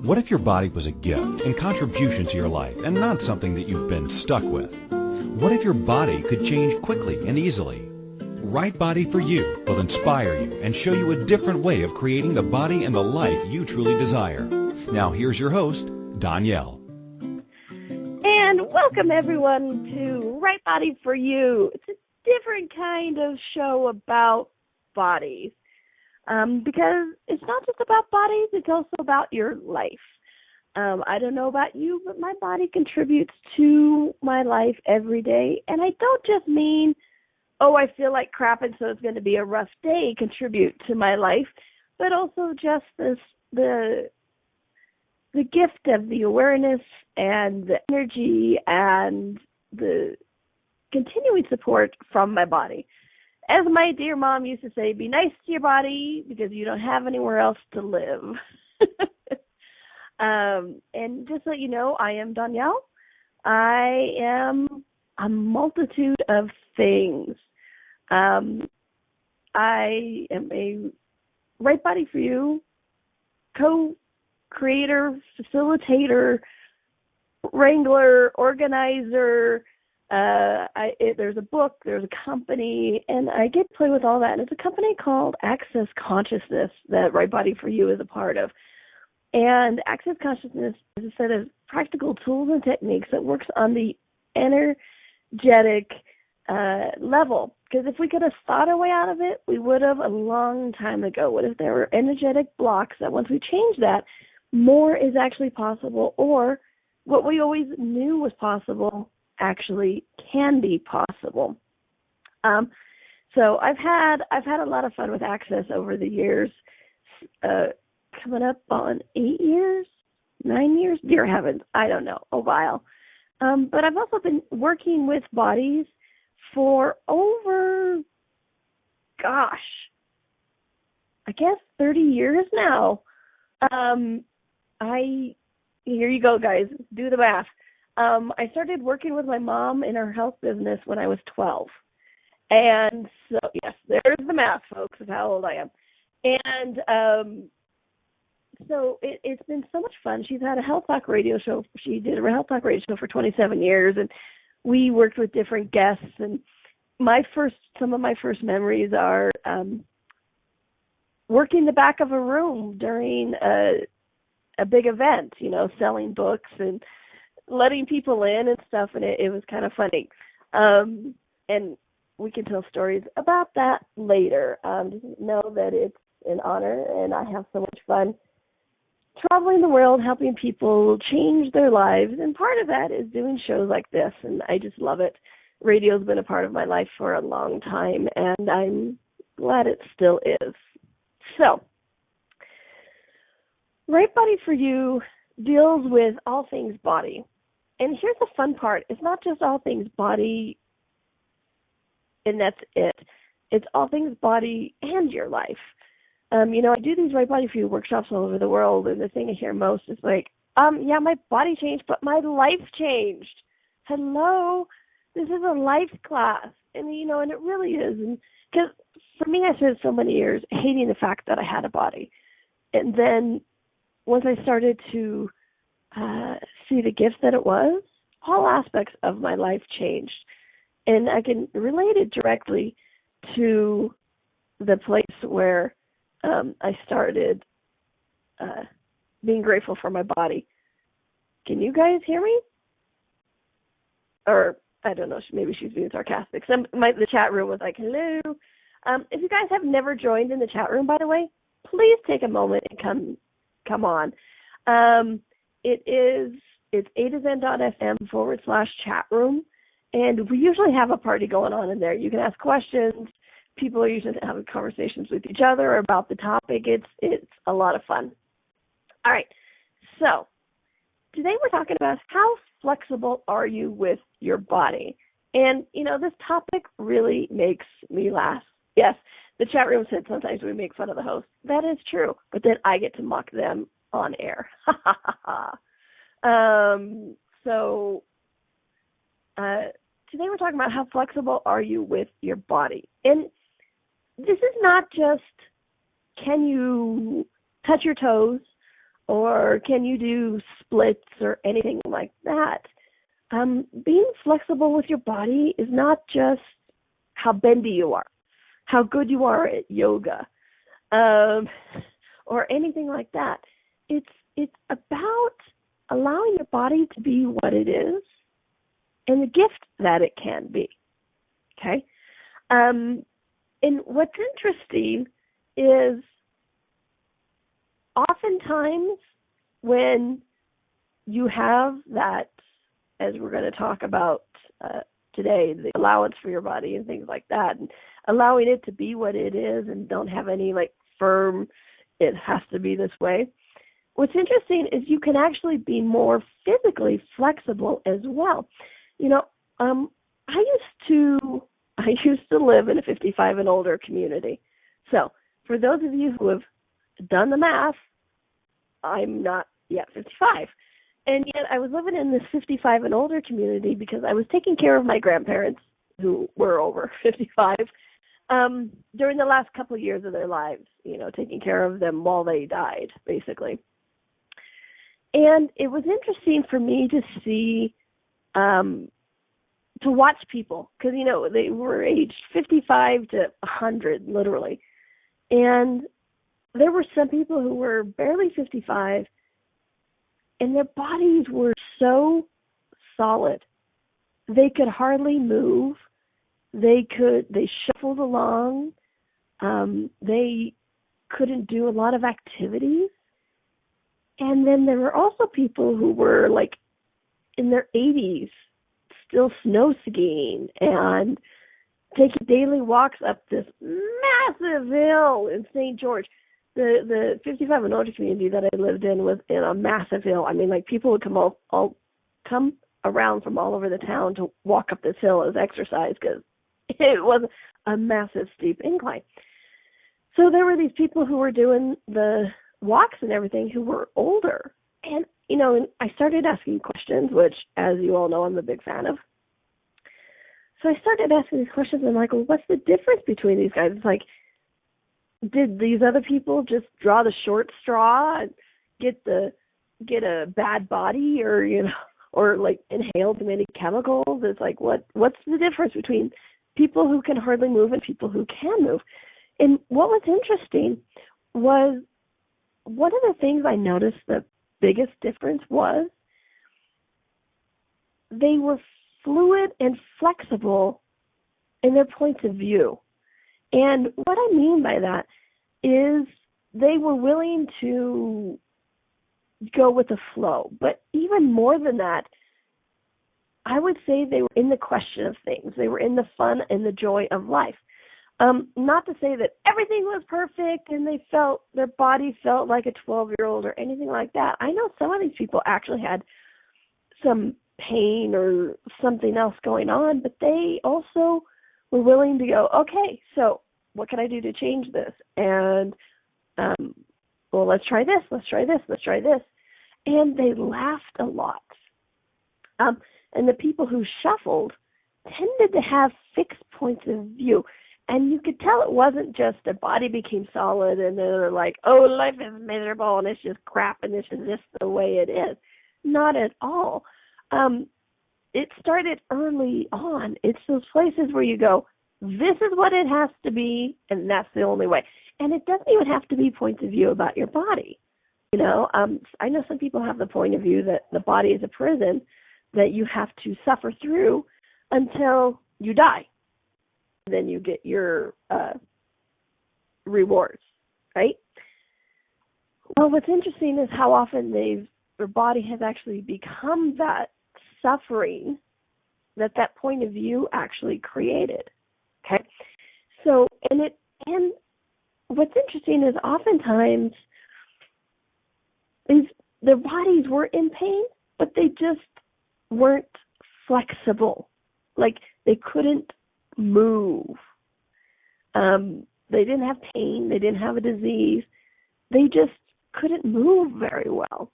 What if your body was a gift and contribution to your life and not something that you've been stuck with? What if your body could change quickly and easily? Right Body for You will inspire you and show you a different way of creating the body and the life you truly desire. Now here's your host, Donnielle. And welcome everyone to Right Body for You. It's a different kind of show about bodies. Because it's not just about bodies, it's also about your life. I don't know about you, but my body contributes to my life every day. And I don't just mean, I feel like crap and so it's going to be a rough day contribute to my life, but also just the gift of the awareness and the energy and the continuing support from my body. As my dear mom used to say, be nice to your body because you don't have anywhere else to live. And just so you know, I am Donnielle. I am a multitude of things. I am a Right Body for You co-creator, facilitator, wrangler, organizer. There's a book, there's a company, and I get to play with all that. And it's a company called Access Consciousness that Right Body for You is a part of. And Access Consciousness is a set of practical tools and techniques that works on the energetic level. Because if we could have thought our way out of it, we would have a long time ago. What if there were energetic blocks that once we change that, more is actually possible, or what we always knew was possible actually can be possible. So I've had a lot of fun with Access over the years, coming up on 8 years, 9 years, dear heavens, I don't know, a while. But I've also been working with bodies for over, I guess 30 years now. Here you go, guys, do the math. I started working with my mom in her health business when I was 12. And so, yes, there's the math, folks, of how old I am. And so it's been so much fun. She's had a health talk radio show. She did a health talk radio show for 27 years, and we worked with different guests. And some of my first memories are working the back of a room during a big event, selling books and letting people in and stuff, and it was kind of funny. And we can tell stories about that later. Just know that it's an honor, and I have so much fun traveling the world, helping people change their lives, and part of that is doing shows like this, and I just love it. Radio's been a part of my life for a long time, and I'm glad it still is. So, Right Body for You deals with all things body. And here's the fun part. It's not just all things body, and that's it. It's all things body and your life. I do these Right Body for You workshops all over the world, and the thing I hear most is like, my body changed, but my life changed. Hello? This is a life class. And, and it really is. And because for me, I spent so many years hating the fact that I had a body. And then once I started to see the gift that it was, all aspects of my life changed. And I can relate it directly to the place where I started being grateful for my body. Can you guys hear me? Or, I don't know, maybe she's being sarcastic. The chat room was like, hello. If you guys have never joined in the chat room, by the way, please take a moment and come on. It's a-to-zen.fm/chat room, and we usually have a party going on in there. You can ask questions. People are usually having conversations with each other about the topic. It's a lot of fun. All right, so today we're talking about how flexible are you with your body? And, this topic really makes me laugh. Yes, the chat room said sometimes we make fun of the host. That is true, but then I get to mock them on air. So today we're talking about how flexible are you with your body. And this is not just can you touch your toes or can you do splits or anything like that. Being flexible with your body is not just how bendy you are, how good you are at yoga, or anything like that. It's about allowing your body to be what it is and the gift that it can be. Okay? And what's interesting is oftentimes when you have that, as we're going to talk about today, the allowance for your body and things like that, and allowing it to be what it is and don't have any like firm, it has to be this way. What's interesting is you can actually be more physically flexible as well. You know, I used to live in a 55 and older community. So for those of you who have done the math, I'm not yet 55. And yet I was living in this 55 and older community because I was taking care of my grandparents who were over 55 during the last couple of years of their lives, you know, taking care of them while they died, basically. And it was interesting for me to see, to watch people, because, you know, they were aged 55 to 100, literally. And there were some people who were barely 55, and their bodies were so solid. They could hardly move. They shuffled along. They couldn't do a lot of activities. And then there were also people who were like in their 80s, still snow skiing and taking daily walks up this massive hill in St. George. The 55 and older community that I lived in was in a massive hill. I mean, like, people would come around from all over the town to walk up this hill as exercise because it was a massive steep incline. So there were these people who were doing the walks and everything who were older. And, you know, and I started asking questions, which, as you all know, I'm a big fan of. So I started asking these questions, and I'm like, well, what's the difference between these guys? It's like, did these other people just draw the short straw and get a bad body, or, you know, or like inhale too many chemicals? It's like, what's the difference between people who can hardly move and people who can move? And what was interesting was, one of the things I noticed the biggest difference was they were fluid and flexible in their points of view. And what I mean by that is they were willing to go with the flow. But even more than that, I would say they were in the question of things. They were in the fun and the joy of life. Not to say that everything was perfect and their body felt like a 12-year-old or anything like that. I know some of these people actually had some pain or something else going on, but they also were willing to go, okay, so what can I do to change this? And, well, let's try this, let's try this, let's try this. And they laughed a lot. And the people who shuffled tended to have fixed points of view. And you could tell it wasn't just their body became solid and they're like, oh, life is miserable and it's just crap and this is just the way it is. Not at all. It started early on. It's those places where you go, this is what it has to be, and that's the only way. And it doesn't even have to be points of view about your body. You know, I know some people have the point of view that the body is a prison that you have to suffer through until you die. Then you get your rewards, right? Well, what's interesting is how often their body has actually become that suffering that point of view actually created. Okay, so and what's interesting is oftentimes their bodies were in pain, but they just weren't flexible. Like, they couldn't move. They didn't have pain. They didn't have a disease. They just couldn't move very well.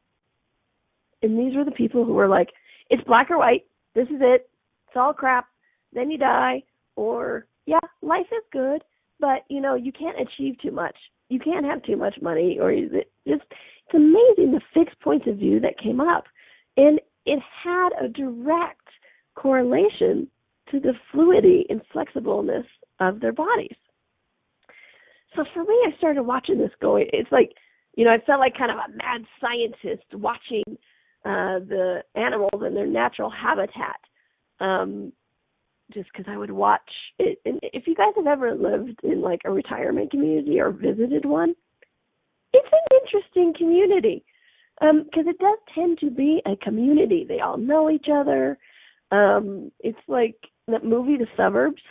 And these were the people who were like, it's black or white. This is it. It's all crap. Then you die. Or, yeah, life is good, but, you know, you can't achieve too much. You can't have too much money, or It's amazing the fixed points of view that came up. And it had a direct correlation to the fluidity and flexibleness of their bodies. So for me, I started watching this going, it's like, I felt like kind of a mad scientist watching the animals in their natural habitat, just because I would watch it. And if you guys have ever lived in like a retirement community or visited one, it's an interesting community, because it does tend to be a community. They all know each other. It's like that movie, The Suburbs,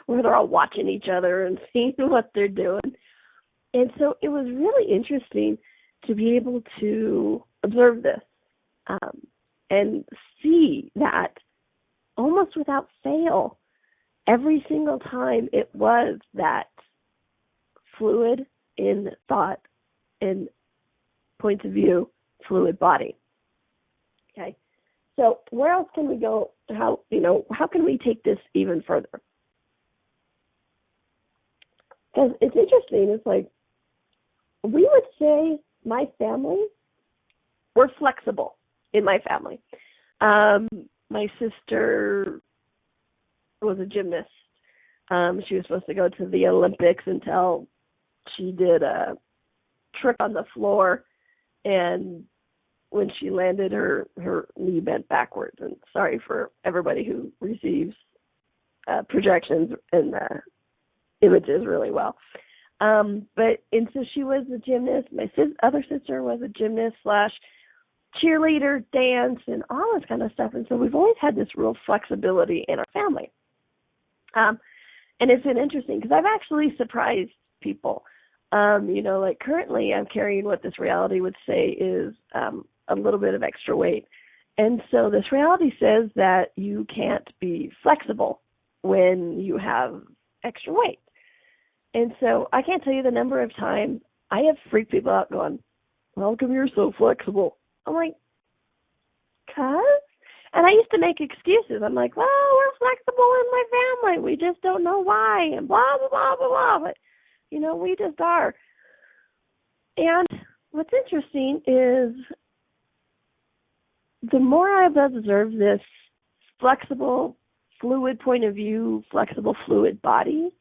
where they're all watching each other and seeing what they're doing. And so it was really interesting to be able to observe this and see that almost without fail, every single time it was that fluid in thought and points of view, fluid body. Okay. So where else can we go? How can we take this even further? Because it's interesting. It's like, we would say my family, we're flexible in my family. My sister was a gymnast. She was supposed to go to the Olympics until she did a trick on the floor, and when she landed, her knee bent backwards. And sorry for everybody who receives projections and images really well. And so she was a gymnast. My other sister was a gymnast / cheerleader, dance, and all this kind of stuff. And so we've always had this real flexibility in our family. And it's been interesting because I've actually surprised people. Like currently I'm carrying what this reality would say is a little bit of extra weight. And so this reality says that you can't be flexible when you have extra weight. And so I can't tell you the number of times I have freaked people out going, "How come you're so flexible?" I'm like, "'Cause?" And I used to make excuses. I'm like, "Well, we're flexible in my family. We just don't know why," and blah, blah, blah, blah, blah. But, we just are. And what's interesting is the more I've observed this flexible, fluid point of view, flexible, fluid body,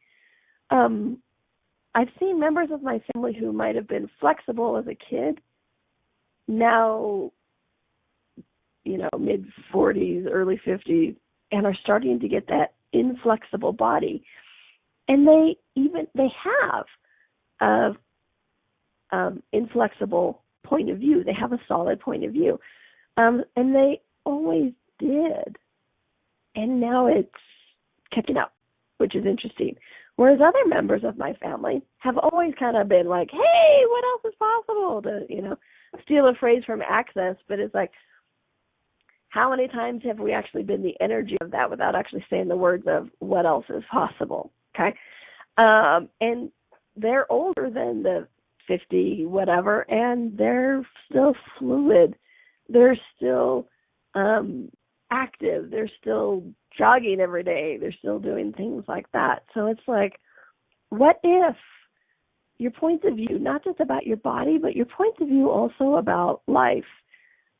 I've seen members of my family who might have been flexible as a kid, now, mid-40s, early 50s, and are starting to get that inflexible body. And they have inflexible point of view. They have a solid point of view. And they always did. And now it's catching up, which is interesting. Whereas other members of my family have always kind of been like, "Hey, what else is possible?" To, steal a phrase from Access, but it's like, how many times have we actually been the energy of that without actually saying the words of what else is possible? Okay. And they're older than the 50 whatever, and they're still fluid. They're still active. They're still jogging every day. They're still doing things like that. So it's like, what if your points of view, not just about your body, but your points of view also about life,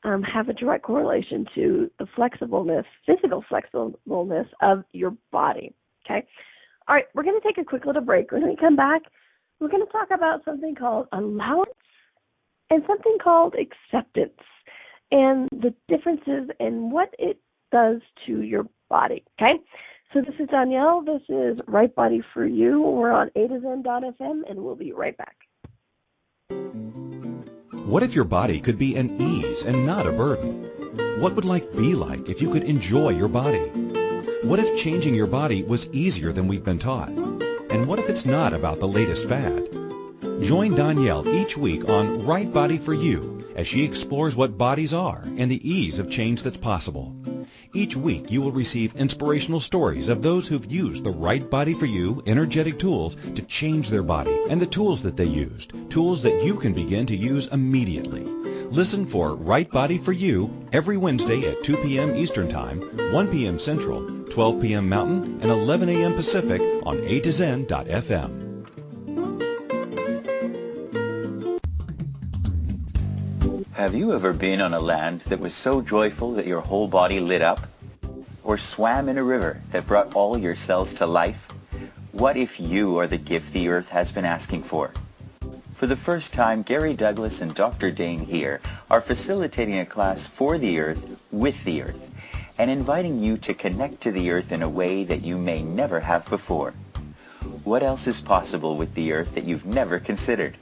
have a direct correlation to the flexibleness, physical flexibleness of your body, okay? All right, we're going to take a quick little break. When we come back, we're going to talk about something called allowance and something called acceptance and the differences and what it does to your body, okay? So this is Donnielle. This is Right Body for You. We're on A2Zen.fm, and we'll be right back. What if your body could be an ease and not a burden? What would life be like if you could enjoy your body? What if changing your body was easier than we've been taught? And what if it's not about the latest fad? Join Donnielle each week on Right Body for You as she explores what bodies are and the ease of change that's possible. Each week you will receive inspirational stories of those who've used the Right Body for You energetic tools to change their body and the tools that they used, tools that you can begin to use immediately. Listen for Right Body for You every Wednesday at 2 p.m. Eastern Time, 1 p.m. Central, 12 p.m. Mountain, and 11 a.m. Pacific on A2Zen.fm. Have you ever been on a land that was so joyful that your whole body lit up? Or swam in a river that brought all your cells to life? What if you are the gift the Earth has been asking for? For the first time, Gary Douglas and Dr. Dane here are facilitating a class for the Earth, with the Earth, and inviting you to connect to the Earth in a way that you may never have before. What else is possible with the Earth that you've never considered?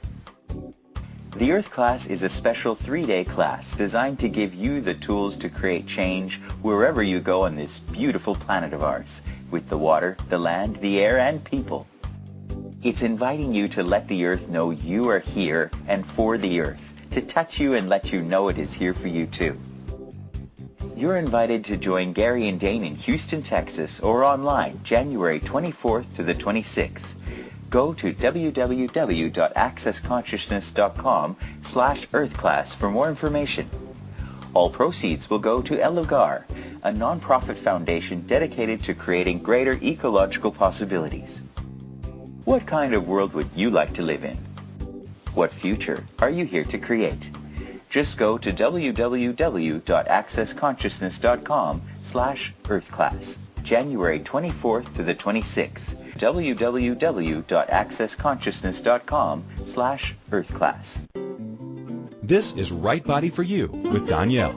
The Earth class is a special 3-day class designed to give you the tools to create change wherever you go on this beautiful planet of ours, with the water, the land, the air, and people. It's inviting you to let the Earth know you are here and for the Earth, to touch you and let you know it is here for you too. You're invited to join Gary and Dane in Houston, Texas, or online January 24th to the 26th. Go to www.accessconsciousness.com/earthclass for more information. All proceeds will go to El Lugar, a non-profit foundation dedicated to creating greater ecological possibilities. What kind of world would you like to live in? What future are you here to create? Just go to www.accessconsciousness.com/earthclass, January 24th to the 26th. www.accessconsciousness.com/earthclass. This is Right Body for You with Donnielle.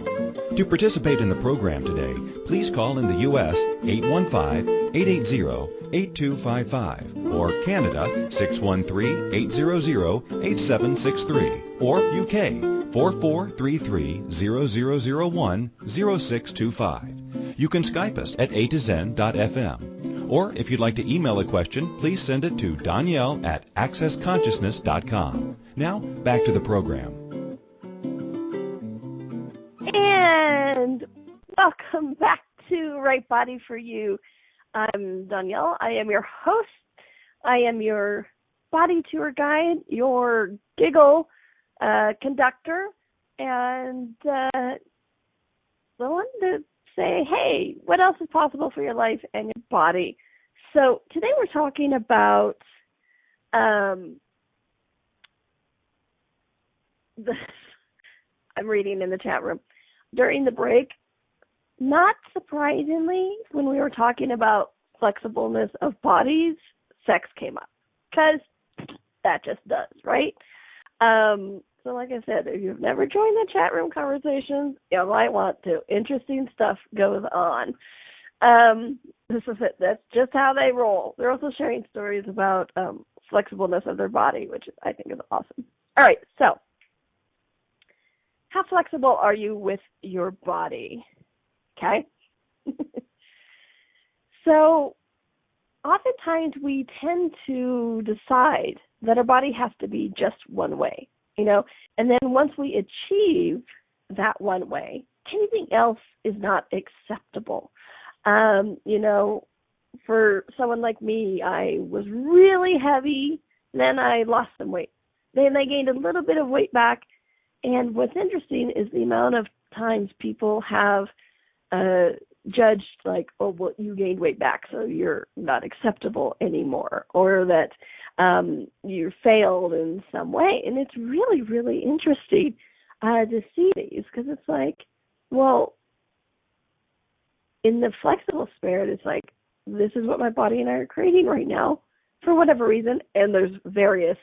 To participate in the program today, please call in the U.S. 815-880-8255 or Canada 613-800-8763 or UK 4433-0001-0625. You can Skype us at a2zen.fm. Or if you'd like to email a question, please send it to Donnielle@accessconsciousness.com. Now, back to the program. And welcome back to Right Body for You. I'm Donnielle. I am your host. I am your body tour guide, your giggle conductor, and the one to say, hey, what else is possible for your life and your body? So today we're talking about I'm reading in the chat room. During the break, not surprisingly, when we were talking about flexibleness of bodies, sex came up. Because that just does, right? So like I said, if you've never joined the chat room conversations, you might want to. Interesting stuff goes on. This is it. That's just how they roll. They're also sharing stories about flexibleness of their body, which I think is awesome. All right, so how flexible are you with your body? Okay? So oftentimes we tend to decide that our body has to be just one way, and then once we achieve that one way, anything else is not acceptable. For someone like me, I was really heavy, then I lost some weight. Then I gained a little bit of weight back, and what's interesting is the amount of times people have judged, like, oh, well, you gained weight back, so you're not acceptable anymore, or that you failed in some way. And it's really, really interesting to see these, because it's like, well, in the flexible spirit, it's like, this is what my body and I are creating right now for whatever reason, and there's various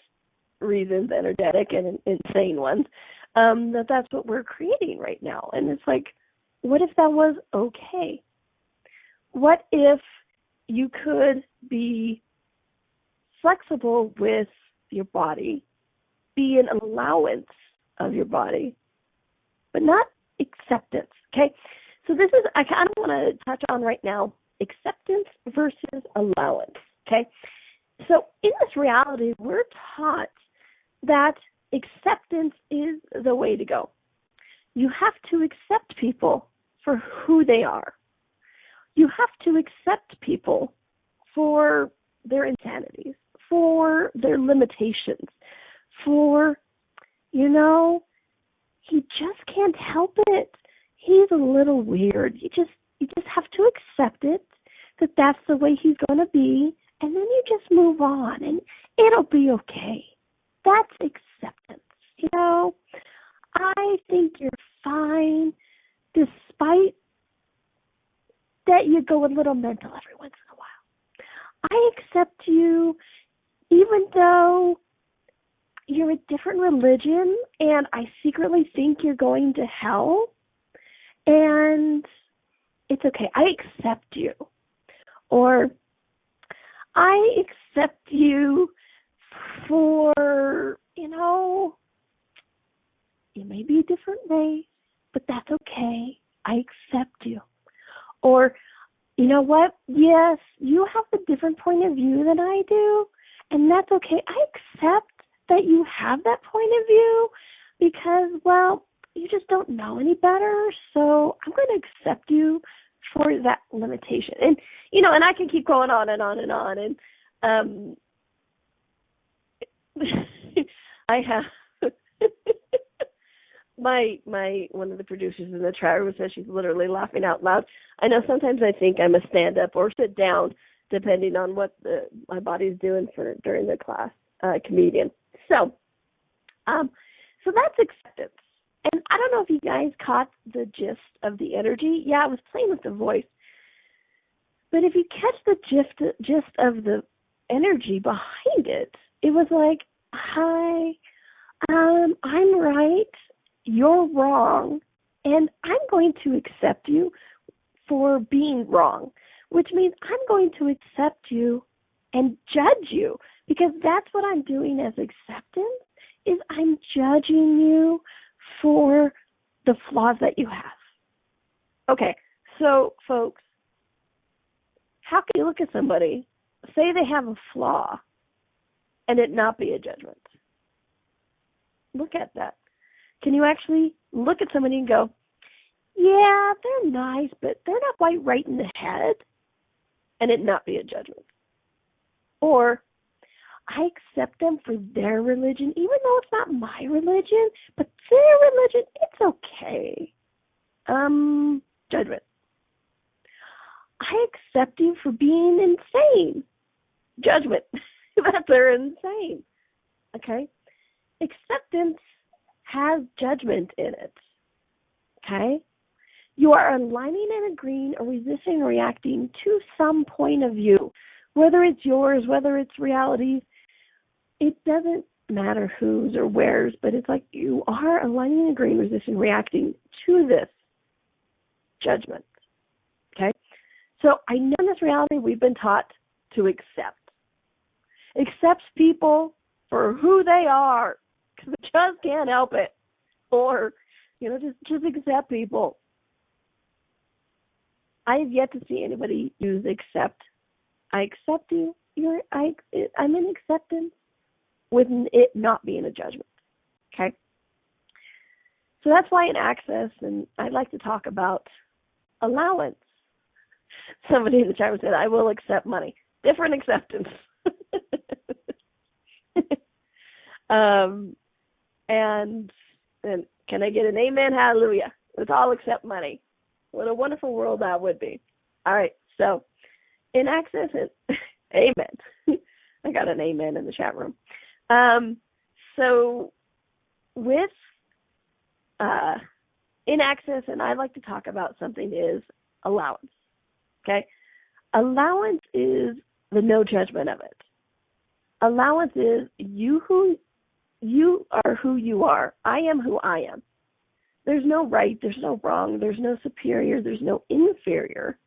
reasons, energetic and insane ones, that's what we're creating right now. And it's like, what if that was okay? What if you could be flexible with your body, be an allowance of your body, but not acceptance, okay? So this is, I kind of want to touch on right now, acceptance versus allowance, okay? So in this reality, we're taught that acceptance is the way to go. You have to accept people for who they are. You have to accept people for their insanities, for their limitations, for, he just can't help it. He's a little weird. You just have to accept it, that that's the way he's going to be, and then you just move on, and it'll be okay. That's acceptance. I think you're fine, despite that you go a little mental every once in a while. I accept you even though you're a different religion and I secretly think you're going to hell. And it's okay. I accept you. Or I accept you for, you may be a different race, but that's okay. I accept you. Or, you know what? Yes, you have a different point of view than I do, and that's okay. I accept that you have that point of view because, well, you just don't know any better, so I'm going to accept you for that limitation. And, and I can keep going on and on and on, and I have my one of the producers in the chat room says she's literally laughing out loud. I know sometimes I think I'm a stand-up or sit down, depending on what my body's doing during the class, comedian. So that's acceptance. And I don't know if you guys caught the gist of the energy. Yeah, I was playing with the voice. But if you catch the gist of the energy behind it, it was like, hi, I'm right, you're wrong, and I'm going to accept you for being wrong, which means I'm going to accept you and judge you, because that's what I'm doing as acceptance, is I'm judging you for the flaws that you have. Okay, so folks, how can you look at somebody, say they have a flaw, and it not be a judgment? Look at that. Can you actually look at somebody and go, yeah, they're nice, but they're not quite right in the head, and it not be a judgment? Or, I accept them for their religion, even though it's not my religion, but their religion, it's okay. Judgment. I accept you for being insane. Judgment. That they're insane. Okay? Acceptance has judgment in it. Okay? You are aligning and agreeing or resisting or reacting to some point of view. Whether it's yours, whether it's reality, it doesn't matter whose or where's, but it's like you are aligning and agreeing, resisting, reacting to this judgment. Okay? So I know in this reality we've been taught to accept. Accept people for who they are, because we just can't help it. Or, just accept people. I have yet to see anybody use accept. I accept you. I'm in acceptance with it not being a judgment. Okay? So that's why in Access, and I'd like to talk about allowance. Somebody in the chat said, I will accept money. Different acceptance. And can I get an amen? Hallelujah. Let's all accept money. What a wonderful world that would be. All right. So in Access, amen. I got an amen in the chat room. So with in Access, and I'd like to talk about something is allowance. Okay? Allowance is the no judgment of it. Allowance is you are who you are. I am who I am. There's no right, there's no wrong, there's no superior, there's no inferior.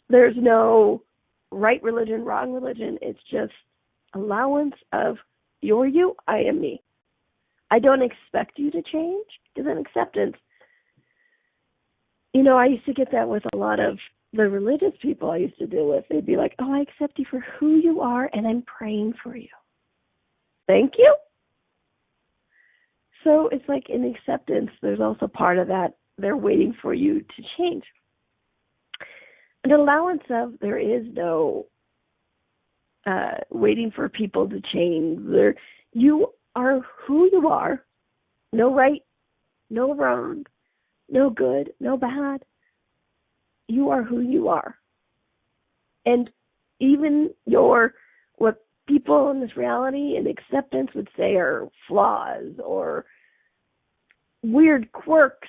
There's no right religion, wrong religion. It's just allowance of you're you, I am me. I don't expect you to change, because in acceptance, I used to get that with a lot of the religious people I used to deal with. They'd be like, oh, I accept you for who you are, and I'm praying for you. Thank you. So it's like in acceptance, there's also part of that. They're waiting for you to change. An allowance of there is no waiting for people to change. You are who you are. No right, no wrong, no good, no bad. You are who you are. And even what people in this reality and acceptance would say are flaws or weird quirks,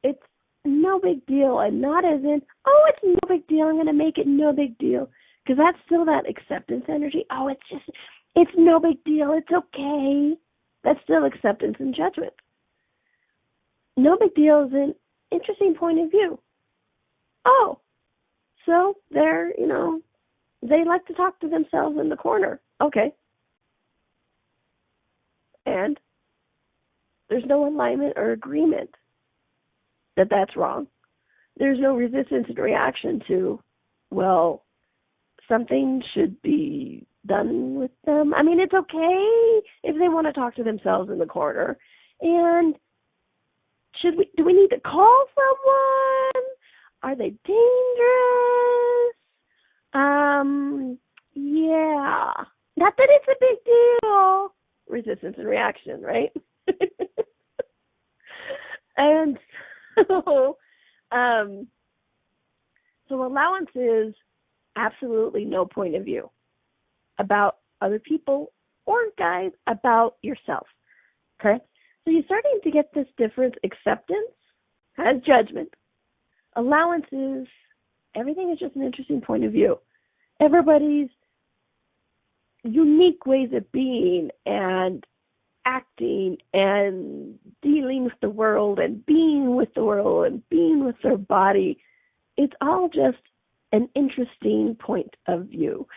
it's no big deal. And not as in, oh, it's no big deal, I'm going to make it no big deal. Because that's still that acceptance energy. Oh, it's no big deal, it's okay. That's still acceptance and judgment. No big deal is an interesting point of view. Oh, so they're, they like to talk to themselves in the corner. Okay. And there's no alignment or agreement that that's wrong. There's no resistance and reaction to, well, something should be done with them. I mean, it's okay if they want to talk to themselves in the corner. And do we need to call someone? Are they dangerous? Yeah. Not that it's a big deal. Resistance and reaction, right? And so allowance is absolutely no point of view about other people or, guys, about yourself. Okay? So you're starting to get this difference. Acceptance has judgment. Allowance is everything is just an interesting point of view. Everybody's unique ways of being and acting and dealing with the world and being with the world and being with their body, it's all just an interesting point of view.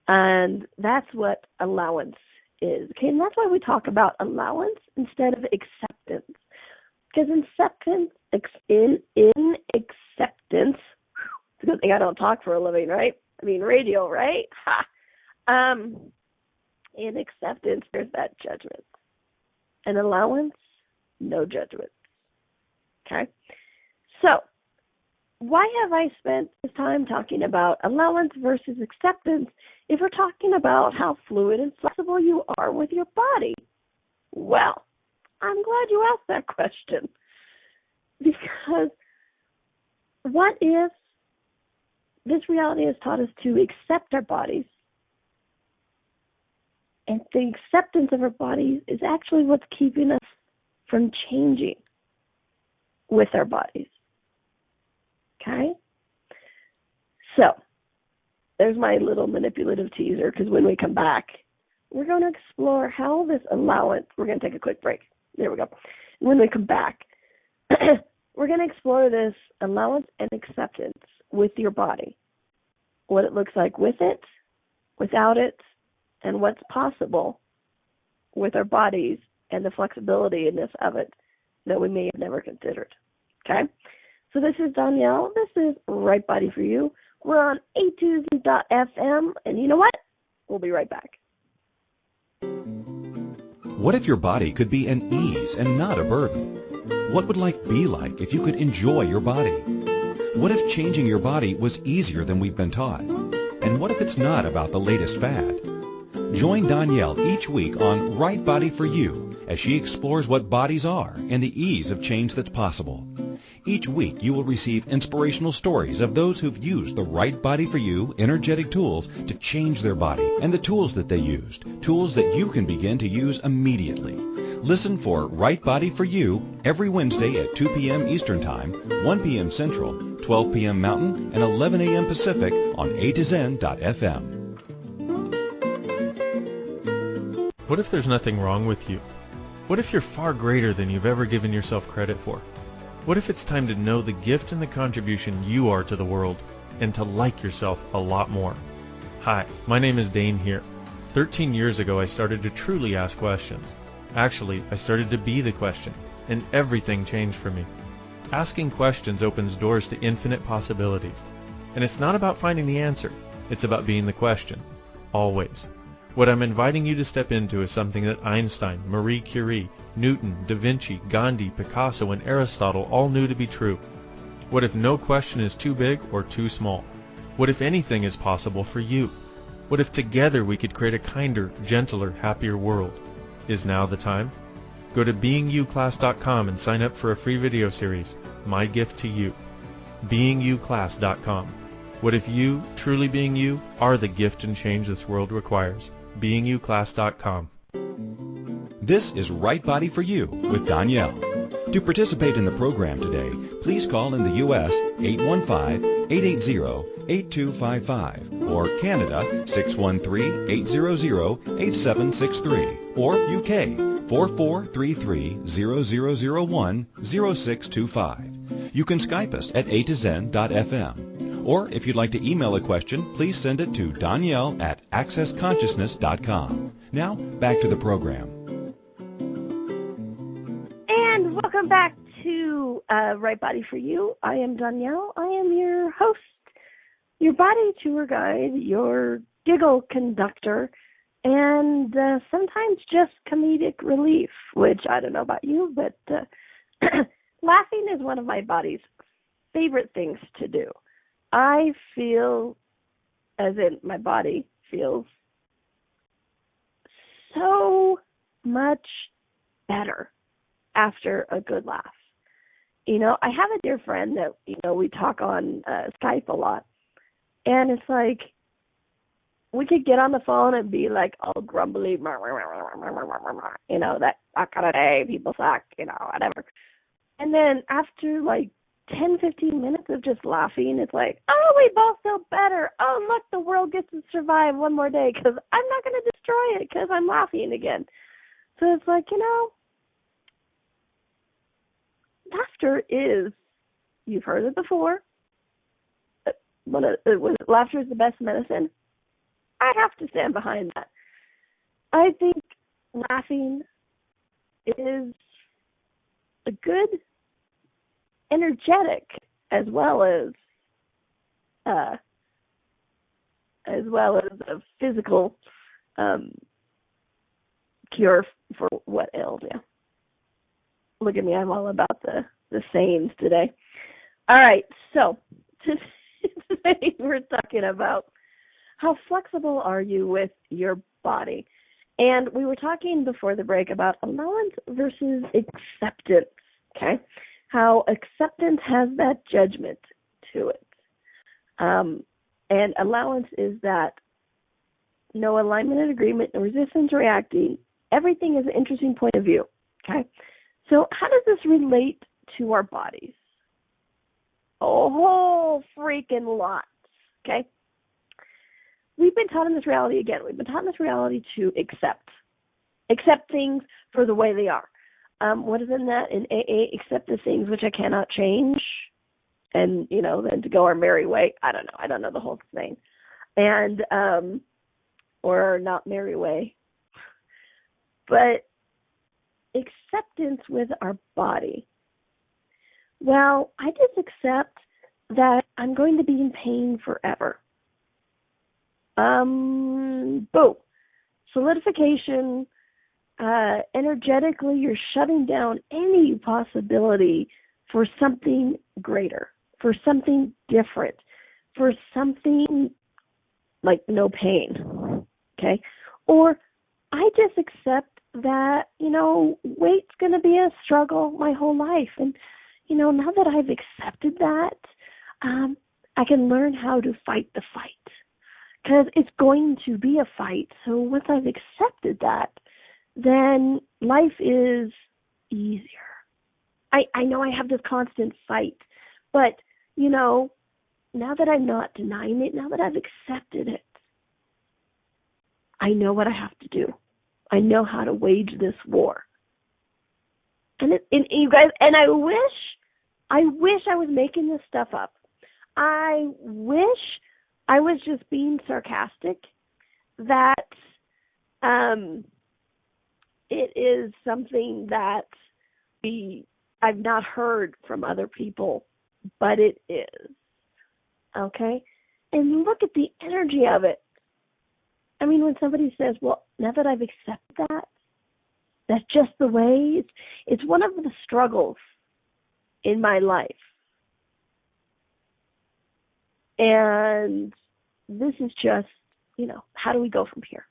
And that's what allowance is. Okay, and that's why we talk about allowance instead of acceptance. Because in acceptance, it's a good thing I don't talk for a living, right? I mean, radio, right? Ha! In acceptance, there's that judgment. An allowance, no judgment. Okay? So, why have I spent this time talking about allowance versus acceptance if we're talking about how fluid and flexible you are with your body? Well, I'm glad you asked that question. Because what if this reality has taught us to accept our bodies, and the acceptance of our bodies is actually what's keeping us from changing with our bodies? Okay? So, there's my little manipulative teaser, because when we come back, we're going to explore how this allowance, we're going to take a quick break. There we go. When we come back, we're going to explore this allowance and acceptance with your body. What it looks like with it, without it, and what's possible with our bodies and the flexibility in this of it that we may have never considered. Okay? So this is Donnielle. This is Right Body for You. We're on a2z.fm, and you know what? We'll be right back. What if your body could be an ease and not a burden? What would life be like if you could enjoy your body? What if changing your body was easier than we've been taught? And what if it's not about the latest fad? Join Donnielle each week on Right Body for You as she explores what bodies are and the ease of change that's possible. Each week you will receive inspirational stories of those who've used the Right Body for You energetic tools to change their body and the tools that they used, tools that you can begin to use immediately. Listen for Right Body for You every Wednesday at 2 p.m. Eastern Time, 1 p.m. Central, 12 p.m. Mountain, and 11 a.m. Pacific on a2zen.fm. What if there's nothing wrong with you? What if you're far greater than you've ever given yourself credit for? What if it's time to know the gift and the contribution you are to the world and to like yourself a lot more? Hi, my name is Dane here. 13 years ago, I started to truly ask questions. Actually, I started to be the question, and everything changed for me. Asking questions opens doors to infinite possibilities. And it's not about finding the answer. It's about being the question. Always. What I'm inviting you to step into is something that Einstein, Marie Curie, Newton, Da Vinci, Gandhi, Picasso, and Aristotle all knew to be true. What if no question is too big or too small? What if anything is possible for you? What if together we could create a kinder, gentler, happier world? Is now the time? Go to beingyouclass.com and sign up for a free video series, My Gift to You. beingyouclass.com. What if you, truly being you, are the gift and change this world requires? beingyouclass.com. This is Right Body for You with Donnielle. To participate in the program today, please call in the U.S. 815-880-8255 or Canada 613-800-8763 or UK 4433-0001-0625. You can Skype us at a2zen.fm. Or if you'd like to email a question, please send it to Donnielle@accessconsciousness.com. Now, back to the program. And welcome back to Right Body for You. I am Donnielle. I am your host, your body tour guide, your giggle conductor, and sometimes just comedic relief, which I don't know about you, but laughing is one of my body's favorite things to do. I feel, as in my body feels, so much better after a good laugh. You know, I have a dear friend that, you know, we talk on Skype a lot, and it's like we could get on the phone and be like all grumbly, you know, that suck of the day, people suck, you know, whatever. And then after like 10, 15 minutes of just laughing, it's like, oh, we both feel better. Oh, look, the world gets to survive one more day because I'm not going to destroy it because I'm laughing again. So it's like, you know, laughter is, you've heard it before, laughter is the best medicine. I have to stand behind that. I think laughing is a good, energetic, as well as a physical cure for what ails you. Look at me, I'm all about the sayings today. All right, so today we're talking about how flexible are you with your body. And we were talking before the break about allowance versus acceptance, okay? How acceptance has that judgment to it. And allowance is that no alignment and agreement, no resistance or reacting. Everything is an interesting point of view, okay? So how does this relate to our bodies? A whole freaking lot, okay? We've been taught in this reality, again, we've been taught in this reality to accept things for the way they are. What is in that? In AA, accept the things which I cannot change, and, you know, then to go our merry way. I don't know the whole thing. And, or not merry way. But acceptance with our body. Well, I just accept that I'm going to be in pain forever. Boom. Solidification. Energetically, you're shutting down any possibility for something greater, for something different, for something like no pain, okay? Or I just accept that, you know, weight's going to be a struggle my whole life. And, you know, now that I've accepted that, I can learn how to fight the fight. Because it's going to be a fight. So once I've accepted that, then life is easier. I know I have this constant fight, but, you know, now that I'm not denying it, now that I've accepted it, I know what I have to do. I know how to wage this war. And you guys, and I wish I was making this stuff up. I wish I was just being sarcastic, that it is something that I've not heard from other people, but it is. Okay? And look at the energy of it. I mean, when somebody says, well, now that I've accepted that, that's just the way, it's one of the struggles in my life. And this is just, you know, how do we go from here?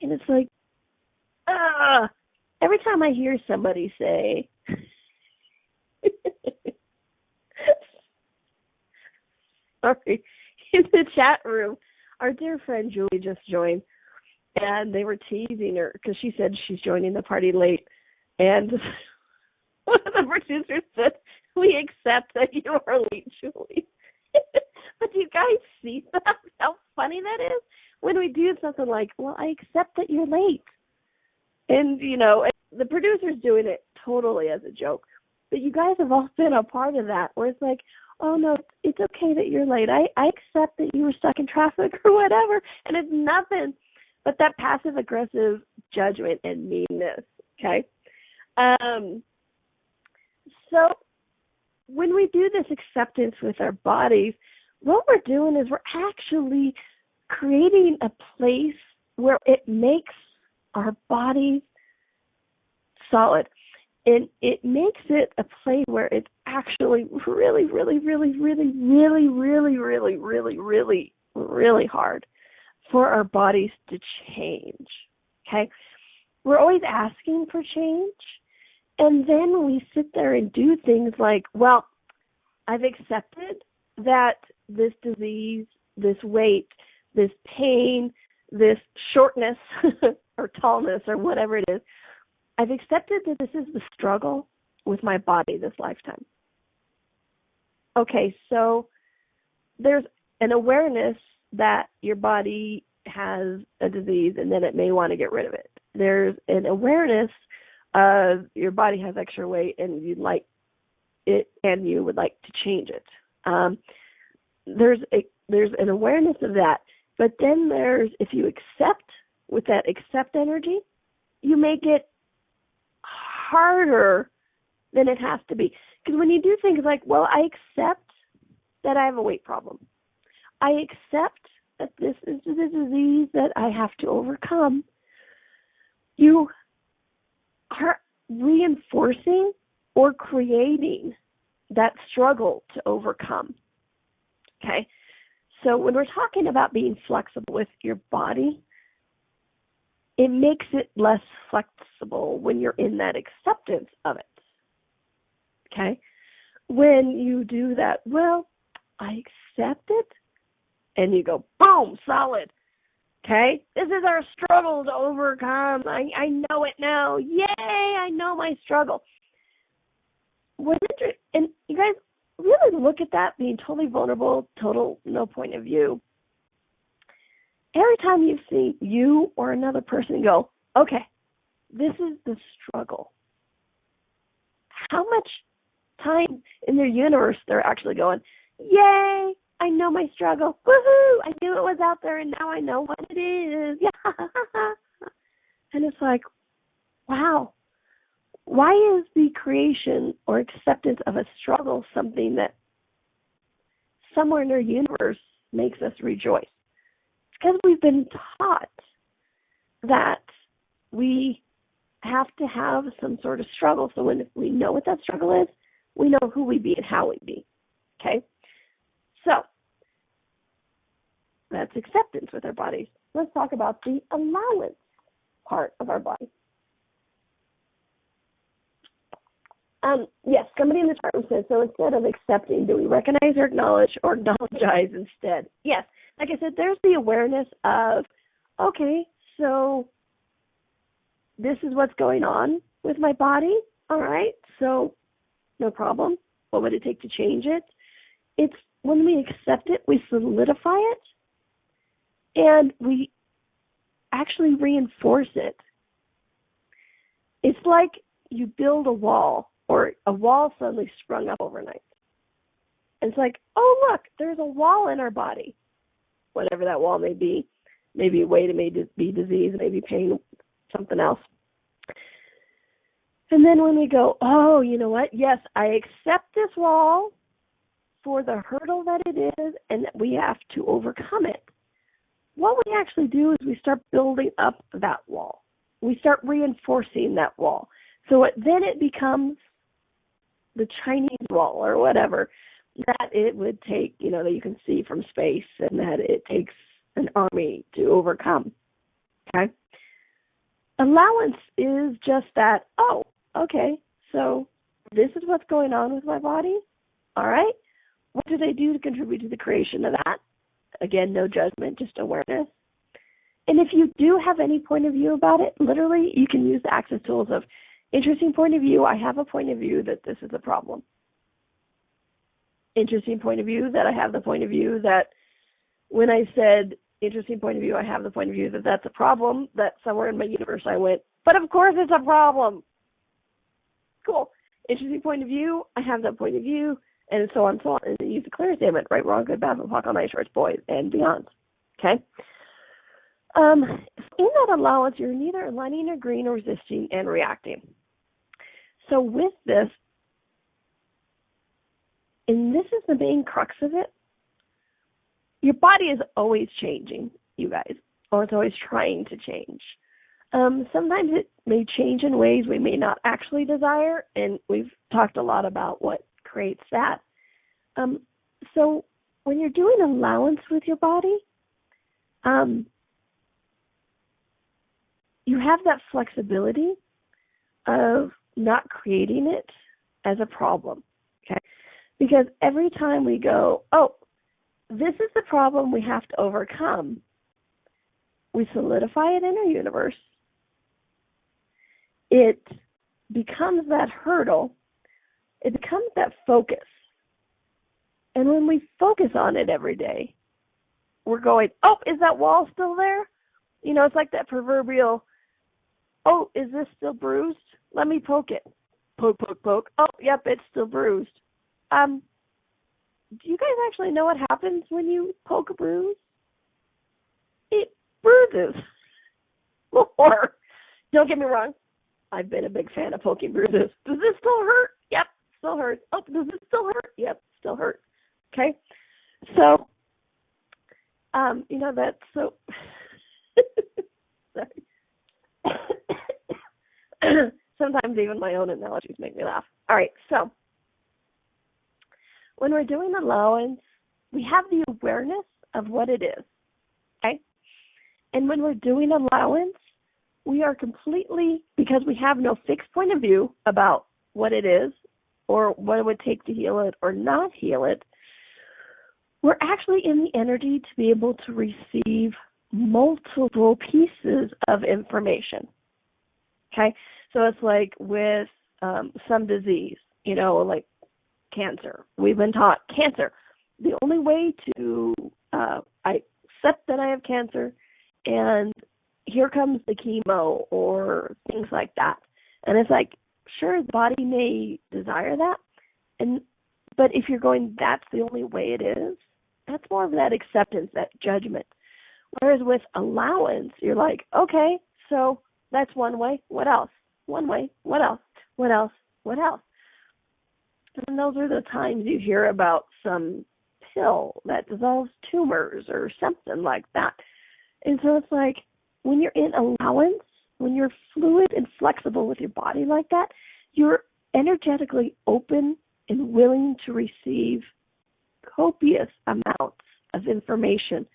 And it's like, every time I hear somebody say, sorry, in the chat room, our dear friend Julie just joined, and they were teasing her because she said she's joining the party late. And one of the producers said, "We accept that you are late, Julie." But do you guys see that? How funny that is? When we do something like, "Well, I accept that you're late." And, the producer's doing it totally as a joke. But you guys have all been a part of that, where it's like, "Oh, no, it's okay that you're late. I accept that you were stuck in traffic," or whatever. And it's nothing but that passive-aggressive judgment and meanness, okay? So when we do this acceptance with our bodies, what we're doing is we're actually creating a place where it makes our bodies solid. And it makes it a place where it's actually really, really, really, really, really, really, really, really, really, really hard for our bodies to change, okay? We're always asking for change, and then we sit there and do things like, well, I've accepted that this disease, this weight, this pain, this shortness or tallness or whatever it is, I've accepted that this is the struggle with my body this lifetime. Okay, so there's an awareness that your body has a disease and then it may want to get rid of it. There's an awareness of your body has extra weight and you'd like it and you would like to change it. There's an awareness of that. But then if you accept with that accept energy, you make it harder than it has to be. Because when you do things like, well, I accept that I have a weight problem. I accept that this is the disease that I have to overcome. You are reinforcing or creating that struggle to overcome. Okay? So when we're talking about being flexible with your body, it makes it less flexible when you're in that acceptance of it. Okay? When you do that, well, I accept it, and you go, boom, solid. Okay? This is our struggle to overcome. I know it now. Yay, I know my struggle. And you guys really look at that being totally vulnerable, total no point of view. Every time you see you or another person go, okay, this is the struggle. How much time in their universe they're actually going, yay, I know my struggle. Woohoo, I knew it was out there and now I know what it is. Yeah. And it's like, wow. Why is the creation or acceptance of a struggle something that somewhere in our universe makes us rejoice? It's because we've been taught that we have to have some sort of struggle. So when we know what that struggle is, we know who we be and how we be. Okay? So that's acceptance with our bodies. Let's talk about the allowance part of our body. Yes, somebody in the chat room says, so instead of accepting, do we recognize or acknowledge instead? Yes, like I said, there's the awareness of, okay, so this is what's going on with my body. All right, so no problem. What would it take to change it? It's when we accept it, we solidify it, and we actually reinforce it. It's like you build a wall, or a wall suddenly sprung up overnight. And it's like, oh, look, there's a wall in our body, whatever that wall may be. Maybe weight, it may be disease, maybe pain, something else. And then when we go, oh, you know what? Yes, I accept this wall for the hurdle that it is, and that we have to overcome it. What we actually do is we start building up that wall. We start reinforcing that wall. So then it becomes the Chinese wall or whatever that it would take, that you can see from space, and that it takes an army to overcome. Okay? Allowance is just that, oh, okay, so this is what's going on with my body. All right? What do they do to contribute to the creation of that? Again, no judgment, just awareness. And if you do have any point of view about it, literally you can use the Access tools of interesting point of view, I have a point of view that this is a problem. Interesting point of view that I have the point of view that when I said interesting point of view, I have the point of view that that's a problem, that somewhere in my universe I went, but of course it's a problem. Cool. Interesting point of view, I have that point of view, and so on and so on. And then use the clear statement, right, wrong, good, bad, fuck, all night, shorts, boys, and beyond. Okay? In that allowance, you're neither aligning, agreeing, or resisting and reacting. So with this, and this is the main crux of it, your body is always changing, you guys, or it's always trying to change. Sometimes it may change in ways we may not actually desire, and we've talked a lot about what creates that. So when you're doing allowance with your body, you have that flexibility of not creating it as a problem, okay? Because every time we go, oh, this is the problem we have to overcome, we solidify it in our universe. It becomes that hurdle. It becomes that focus. And when we focus on it every day, we're going, oh, is that wall still there? You know, it's like that proverbial, oh, is this still bruised? Let me poke it. Poke, poke, poke. Oh, yep, it's still bruised. Do you guys actually know what happens when you poke a bruise? It bruises. Or, don't get me wrong, I've been a big fan of poking bruises. Does this still hurt? Yep, still hurts. Oh, does this still hurt? Yep, still hurts. Okay? So, you know, that's so... Sorry. Sometimes even my own analogies make me laugh. All right, so when we're doing allowance, we have the awareness of what it is, okay? And when we're doing allowance, we are completely, because we have no fixed point of view about what it is or what it would take to heal it or not heal it, we're actually in the energy to be able to receive multiple pieces of information, okay? So it's like with some disease, you know, like cancer. We've been taught cancer. The only way to, I accept that I have cancer, and here comes the chemo or things like that. And it's like, sure, the body may desire that, but if you're going, that's the only way it is, that's more of that acceptance, that judgment. Whereas with allowance, you're like, okay, so that's one way. What else? One way. What else? What else? What else? And those are the times you hear about some pill that dissolves tumors or something like that. And so it's like when you're in allowance, when you're fluid and flexible with your body like that, you're energetically open and willing to receive copious amounts of information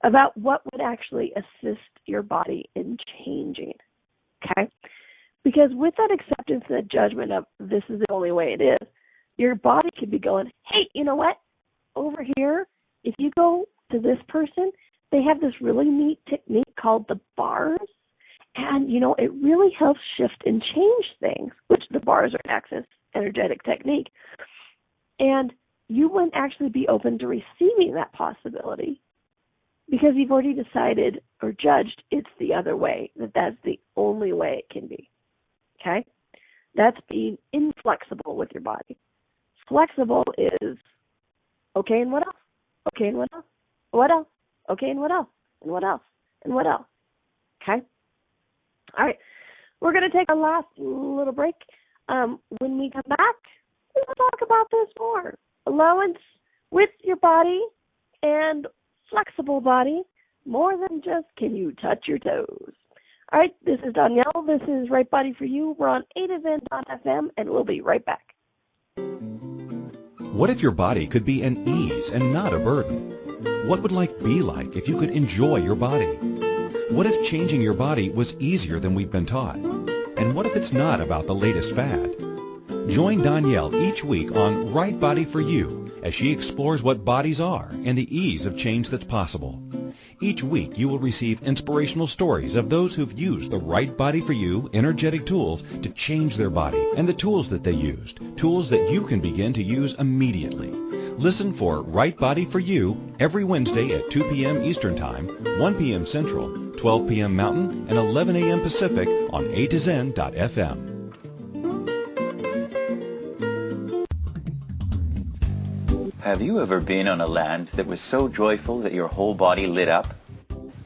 about what would actually assist your body in changing, okay? Because with that acceptance and that judgment of this is the only way it is, your body could be going, hey, you know what? Over here, if you go to this person, they have this really neat technique called the bars, and, you know, it really helps shift and change things, which the bars are an access energetic technique. And you wouldn't actually be open to receiving that possibility because you've already decided or judged it's the other way, that that's the only way it can be, okay? That's being inflexible with your body. Flexible is, okay, and what else? Okay, and what else? What else? Okay, and what else? And what else? And what else? Okay? All right. We're going to take a last little break. When we come back, we'll talk about this more. Allowance with your body and flexible body, more than just can you touch your toes. All right, this is Donnielle. This is Right Body for You. We're on AtoZen.fm, and we'll be right back. What if your body could be an ease and not a burden? What would life be like if you could enjoy your body? What if changing your body was easier than we've been taught? And what if it's not about the latest fad? Join Donnielle each week on Right Body for You as she explores what bodies are and the ease of change that's possible. Each week you will receive inspirational stories of those who've used the Right Body for You energetic tools to change their body and the tools that they used, tools that you can begin to use immediately. Listen for Right Body for You every Wednesday at 2 p.m. Eastern Time, 1 p.m. Central, 12 p.m. Mountain, and 11 a.m. Pacific on A2Zen.fm. Have you ever been on a land that was so joyful that your whole body lit up?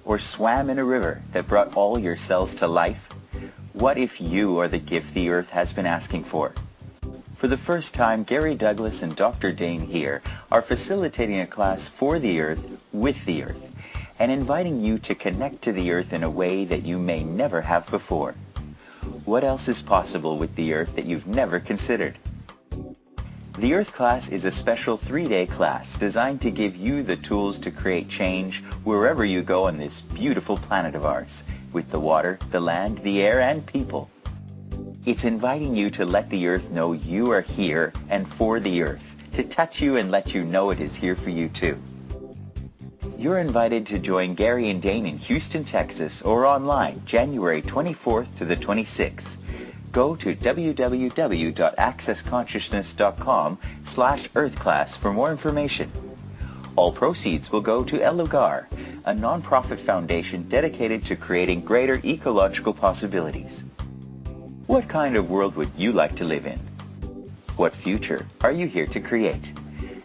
Or swam in a river that brought all your cells to life? What if you are the gift the earth has been asking for? For the first time, Gary Douglas and Dr. Dane here are facilitating a class for the earth, with the earth, and inviting you to connect to the earth in a way that you may never have before. What else is possible with the earth that you've never considered? The Earth class is a special 3-day class designed to give you the tools to create change wherever you go on this beautiful planet of ours, with the water, the land, the air, and people. It's inviting you to let the earth know you are here and for the earth, to touch you and let you know it is here for you too. You're invited to join Gary and Dane in Houston, Texas, or online January 24th to the 26th. Go to www.accessconsciousness.com/earthclass for more information. All proceeds will go to El Lugar, a nonprofit foundation dedicated to creating greater ecological possibilities. What kind of world would you like to live in? What future are you here to create?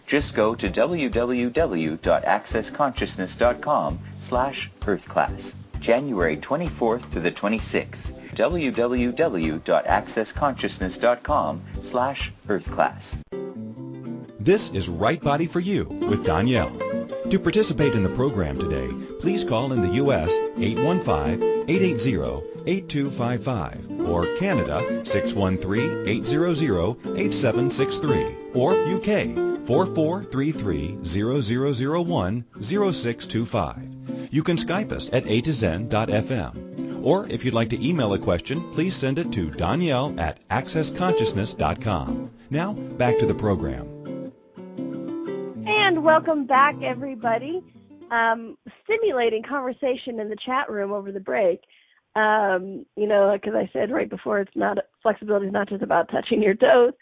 Just go to www.accessconsciousness.com/earthclass, January 24th to the 26th. www.accessconsciousness.com/earthclass. This is Right Body for You with Donnielle. To participate in the program today, please call in the U.S. 815-880-8255 or Canada 613-800-8763 or UK 4433-0001-0625. You can Skype us at A2Zen.fm. Or if you'd like to email a question, please send it to Donnielle@accessconsciousness.com. Now, back to the program. And welcome back, everybody. Stimulating conversation in the chat room over the break. Because I said right before, flexibility is not just about touching your toes.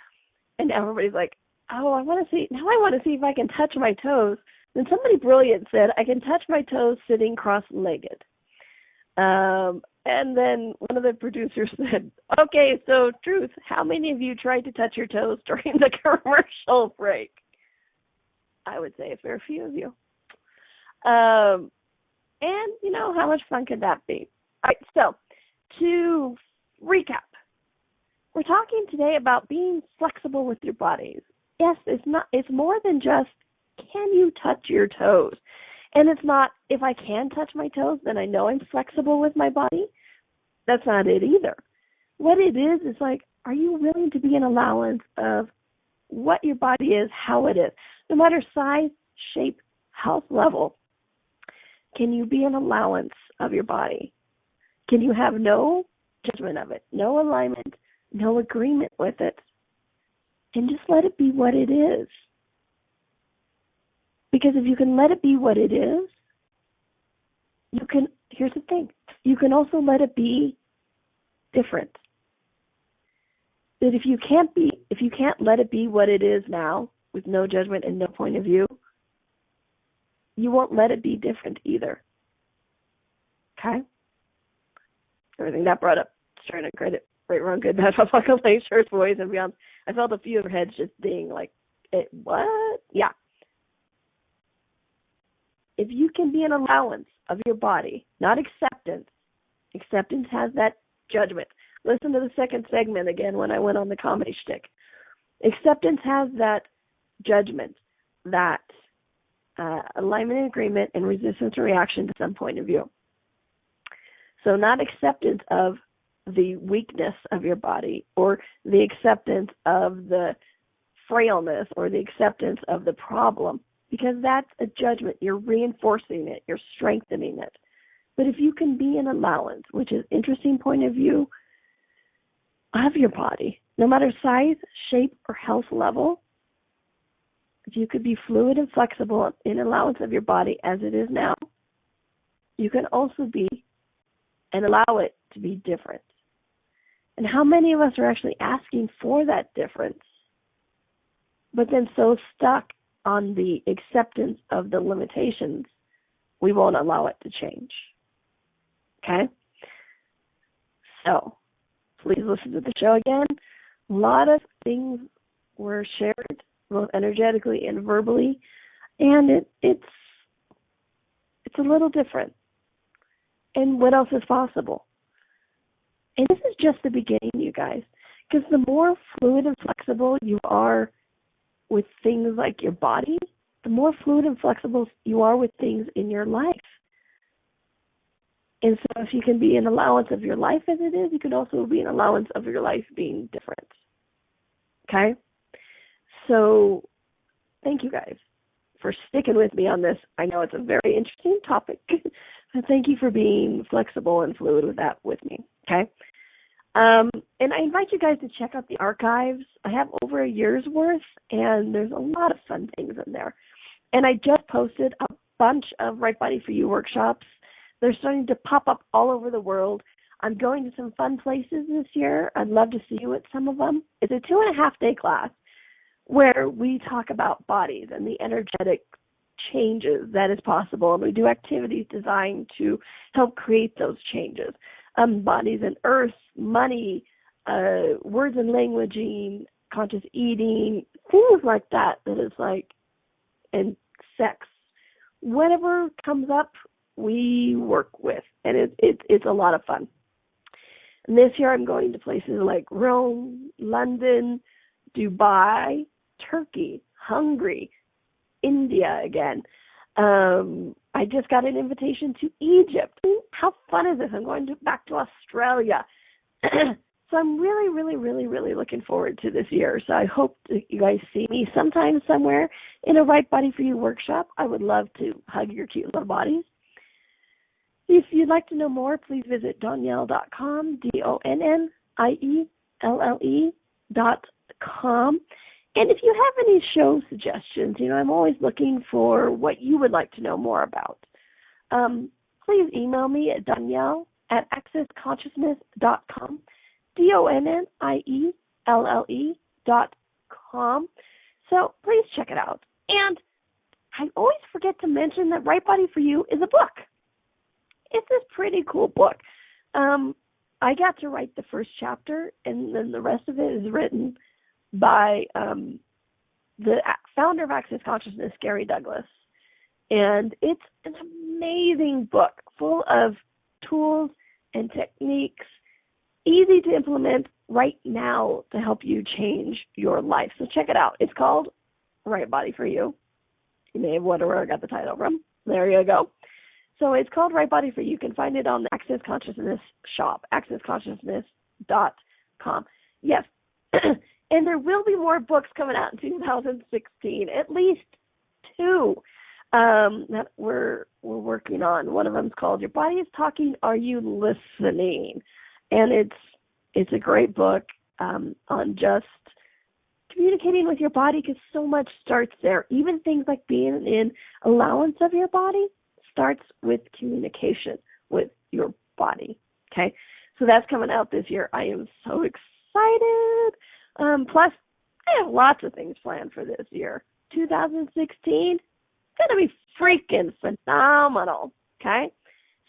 And now everybody's like, oh, I want to see if I can touch my toes. Then somebody brilliant said, I can touch my toes sitting cross-legged. And then one of the producers said, okay, so Truth, how many of you tried to touch your toes during the commercial break? I would say a fair few of you. And, how much fun could that be? All right, so to recap, we're talking today about being flexible with your bodies. Yes, it's more than just, can you touch your toes? And it's not, if I can touch my toes, then I know I'm flexible with my body. That's not it either. What it is like, are you willing to be an allowance of what your body is, how it is? No matter size, shape, health level, can you be an allowance of your body? Can you have no judgment of it, no alignment, no agreement with it, and just let it be what it is? Because if you can let it be what it is, here's the thing, you can also let it be different. That if you can't let it be what it is now, with no judgment and no point of view, you won't let it be different either. Okay? Everything that brought up, trying to credit right, wrong, good, bad, fuck, late, shirts, boys, and beyond. I felt a few of their heads just being like, what? Yeah. If you can be an allowance of your body, not acceptance. Acceptance has that judgment. Listen to the second segment again when I went on the comedy shtick. Acceptance has that judgment, that alignment and agreement and resistance or reaction to some point of view. So not acceptance of the weakness of your body or the acceptance of the frailness or the acceptance of the problem, because that's a judgment. You're reinforcing it. You're strengthening it. But if you can be an allowance, which is interesting point of view of your body, no matter size, shape, or health level, if you could be fluid and flexible in allowance of your body as it is now, you can also be and allow it to be different. And how many of us are actually asking for that difference, but then so stuck on the acceptance of the limitations, we won't allow it to change. Okay? So, please listen to the show again. A lot of things were shared, both energetically and verbally, and it's a little different. And what else is possible? And this is just the beginning, you guys, because the more fluid and flexible you are with things like your body, the more fluid and flexible you are with things in your life. And so if you can be an allowance of your life as it is, you can also be an allowance of your life being different. Okay? So thank you guys for sticking with me on this. I know it's a very interesting topic. So thank you for being flexible and fluid with that with me. Okay? And I invite you guys to check out the archives. I have over a year's worth, and there's a lot of fun things in there. And I just posted a bunch of Right Body for You workshops. They're starting to pop up all over the world. I'm going to some fun places this year. I'd love to see you at some of them. It's a 2.5-day class where we talk about bodies and the energetic changes that is possible, and we do activities designed to help create those changes. Bodies and earth, money, words and languaging, conscious eating, things like that is like, and sex. Whatever comes up, we work with, and it's a lot of fun. And this year I'm going to places like Rome, London, Dubai, Turkey, Hungary, India again. I just got an invitation to Egypt. How fun is this? I'm going back to Australia. So I'm really, really, really, really looking forward to this year. So I hope that you guys see me sometime somewhere in a Right Body for You workshop. I would love to hug your cute little bodies. If you'd like to know more, please visit Donnielle.com, DONNIELLE.com. And if you have any show suggestions, I'm always looking for what you would like to know more about. Please email me at Donnielle@accessconsciousness.com, DONNIELLE.com. So please check it out. And I always forget to mention that Right Body for You is a book. It's this pretty cool book. I got to write the first chapter, and then the rest of it is written by the founder of Access Consciousness, Gary Douglas. And it's an amazing book full of tools and techniques, easy to implement right now to help you change your life. So check it out. It's called Right Body for You. You may have wondered where I got the title from. There you go. So it's called Right Body for You. You can find it on the Access Consciousness shop, accessconsciousness.com. Yes. And there will be more books coming out in 2016, at least 2 that we're working on. One of them is called Your Body is Talking, Are You Listening? And it's a great book on just communicating with your body, because so much starts there. Even things like being in allowance of your body starts with communication with your body. Okay? So that's coming out this year. I am so excited. Plus, I have lots of things planned for this year. 2016, going to be freaking phenomenal, okay?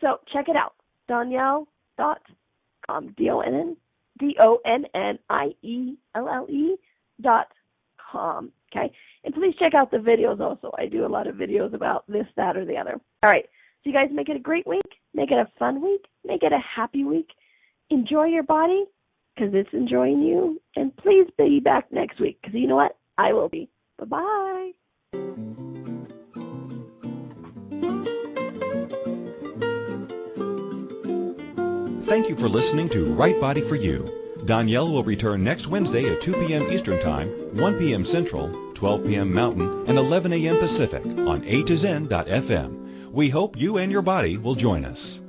So check it out, Donnielle.com, DONNIELLE.com, okay? And please check out the videos also. I do a lot of videos about this, that, or the other. All right, so you guys make it a great week. Make it a fun week. Make it a happy week. Enjoy your body, because it's enjoying you. And please be back next week, because you know what? I will be. Bye-bye. Thank you for listening to Right Body for You. Donnielle will return next Wednesday at 2 p.m. Eastern Time, 1 p.m. Central, 12 p.m. Mountain, and 11 a.m. Pacific on A to Zen.fm. We hope you and your body will join us.